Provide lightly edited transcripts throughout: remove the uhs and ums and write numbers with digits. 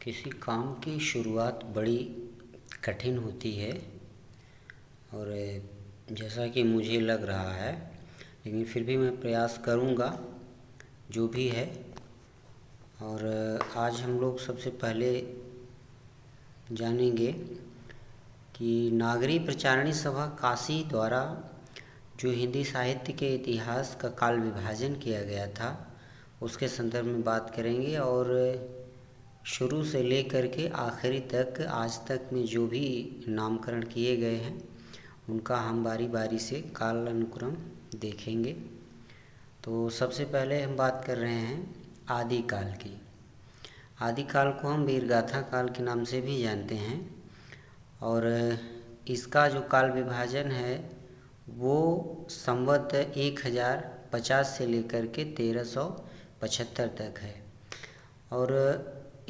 किसी काम की शुरुआत बड़ी कठिन होती है और जैसा कि मुझे लग रहा है, लेकिन फिर भी मैं प्रयास करूँगा जो भी है। और आज हम लोग सबसे पहले जानेंगे कि नागरी प्रचारणी सभा काशी द्वारा जो हिंदी साहित्य के इतिहास का काल विभाजन किया गया था उसके संदर्भ में बात करेंगे और शुरू से लेकर के आखिरी तक आज तक में जो भी नामकरण किए गए हैं उनका हम बारी बारी से काल अनुक्रम देखेंगे। तो सबसे पहले हम बात कर रहे हैं आदिकाल की। आदिकाल को हम वीरगाथा काल के नाम से भी जानते हैं और इसका जो काल विभाजन है वो संवत 1050 से लेकर के 1375 तक है और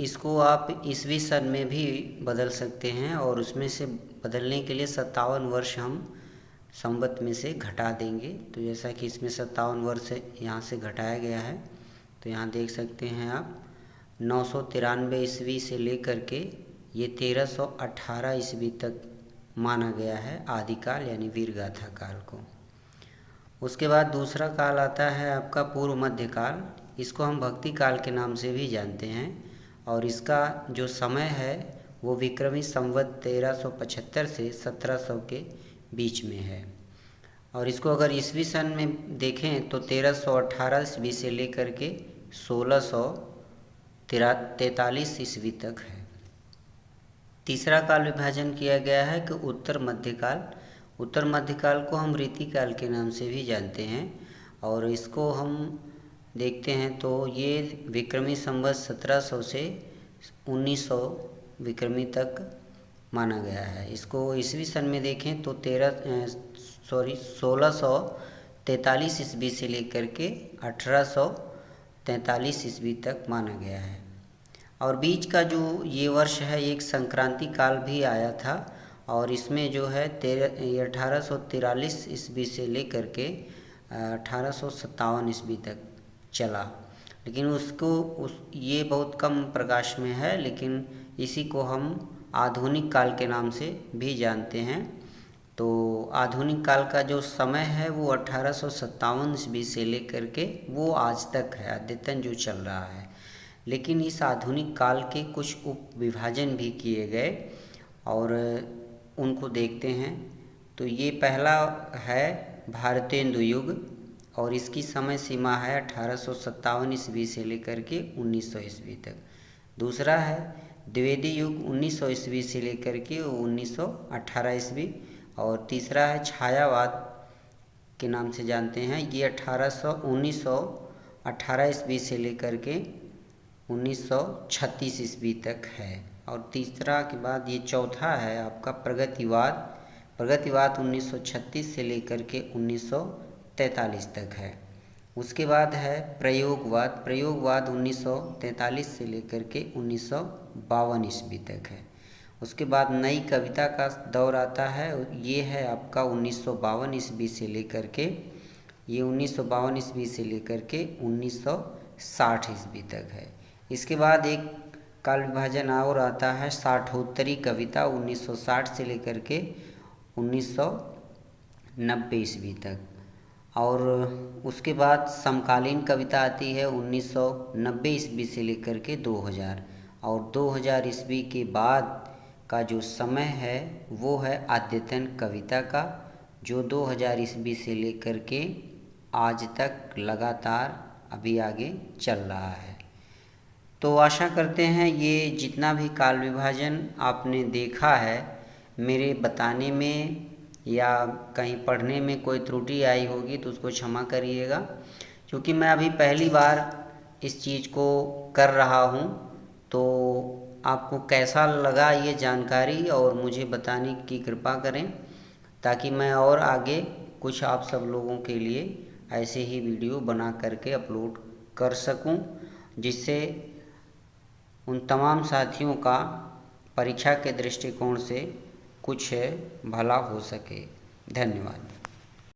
इसको आप ईस्वी सन में भी बदल सकते हैं और उसमें से बदलने के लिए 57 वर्ष हम संवत में से घटा देंगे। तो जैसा कि इसमें 57 वर्ष यहाँ से घटाया गया है तो यहाँ देख सकते हैं आप 993 ईस्वी से लेकर के ये 1318 ईस्वी तक माना गया है आदिकाल यानी वीरगाथा काल को। उसके बाद दूसरा काल आता है आपका पूर्व मध्यकाल। इसको हम भक्ति काल के नाम से भी जानते हैं और इसका जो समय है वो विक्रमी संवत 1375 से 1700 के बीच में है और इसको अगर ईस्वी सन में देखें तो 1318 ईस्वी से लेकर के 1643 ईस्वी तक है। तीसरा काल विभाजन किया गया है कि उत्तर मध्यकाल। उत्तर मध्यकाल को हम रीतिकाल के नाम से भी जानते हैं और इसको हम देखते हैं तो ये विक्रमी संवत 1700 से 1900 विक्रमी तक माना गया है। इसको ईस्वी सन में देखें तो 1643 ईस्वी से लेकर के 1843 ईस्वी तक माना गया है। और बीच का जो ये वर्ष है एक संक्रांति काल भी आया था और इसमें जो है 1843 ईस्वी से लेकर के 1857 ईस्वी तक चला, लेकिन ये बहुत कम प्रकाश में है, लेकिन इसी को हम आधुनिक काल के नाम से भी जानते हैं। तो आधुनिक काल का जो समय है वो 1857 ईस्वी से लेकर के वो आज तक है अद्यतन जो चल रहा है। लेकिन इस आधुनिक काल के कुछ उप विभाजन भी किए गए और उनको देखते हैं। तो ये पहला है भारतेंदु युग और इसकी समय सीमा है 1857 ईस्वी से लेकर के 1900 ईस्वी तक। दूसरा है द्विवेदी युग 1900 ईस्वी से लेकर के 1918 ईस्वी और तीसरा है छायावाद के नाम से जानते हैं। ये 1918 ईस्वी से लेकर के 1936 ईस्वी तक है। और तीसरा के बाद ये चौथा है आपका प्रगतिवाद। प्रगतिवाद 1936 से लेकर के 1943 तक है। उसके बाद है प्रयोगवाद। प्रयोगवाद 1943 से लेकर के 1952 ईस्वी तक है। उसके बाद नई कविता का दौर आता है, ये है आपका 1952 ईस्वी से लेकर के 1952 ईस्वी से लेकर के 1960 ईस्वी तक है। इसके बाद एक काल विभाजन और आता है साठोत्तरी कविता 1960 से लेकर के 1990 ईस्वी तक। और उसके बाद समकालीन कविता आती है 1990 ईस्वी से लेकर के 2000 और 2000 ईस्वी के बाद का जो समय है वो है अद्यतन कविता का, जो 2000 ईस्वी से लेकर के आज तक लगातार अभी आगे चल रहा है। तो आशा करते हैं ये जितना भी काल विभाजन आपने देखा है मेरे बताने में या कहीं पढ़ने में कोई त्रुटि आई होगी तो उसको क्षमा करिएगा, क्योंकि मैं अभी पहली बार इस चीज़ को कर रहा हूँ। तो आपको कैसा लगा ये जानकारी और मुझे बताने की कृपा करें ताकि मैं और आगे कुछ आप सब लोगों के लिए ऐसे ही वीडियो बना करके अपलोड कर सकूं, जिससे उन तमाम साथियों का परीक्षा के दृष्टिकोण से कुछ भला हो सके। धन्यवाद।